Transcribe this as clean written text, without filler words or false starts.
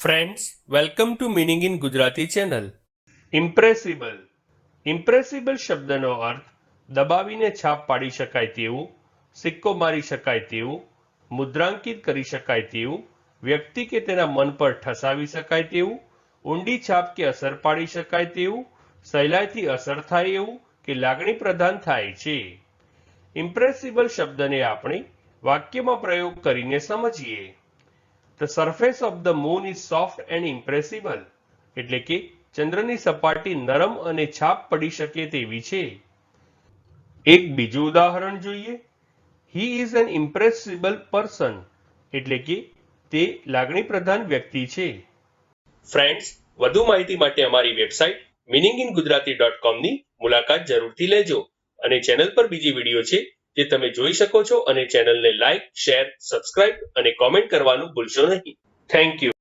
Friends, welcome to meaning in Gujarati channel. Impressible. Impressible શબ્દનો અર્થ દબાવીને છાપ પાડી શકાય તેવું, સિક્કો મારી શકાય તેવું, મુદ્રાંકિત કરી શકાય તેવું, વ્યક્તિ કે તેના મન પર ઠસાવી શકાય તેવું, ઊંડી છાપ કે અસર પાડી શકાય તેવું, સહેલાઈથી અસર થાય એવું કે લાગણી પ્રધાન થાય છે. ઇમ્પ્રેસિબલ શબ્દને આપણે વાક્યમાં પ્રયોગ કરીને સમજીએ. The surface of the moon is soft and impressible. એટલે કે ચંદ્રની સપાટી નરમ અને છાપ પડી શકે તેવી છે. એક બીજું ઉદાહરણ જોઈએ. He is an impressible person. એટલે કે તે લાગણી પ્રધાન વ્યક્તિ છે. ફ્રેન્ડ્સ, વધુ માહિતી માટે અમારી વેબસાઇટ meaningingujarati.com ની મુલાકાત જરૂરથી લેજો અને ચેનલ પર બીજી વિડીયો છે જે તમે જોઈ શકો છો અને ચેનલને લાઈક, શેર, સબસ્ક્રાઇબ અને કોમેન્ટ કરવાનું ભૂલશો નહીં. Thank you.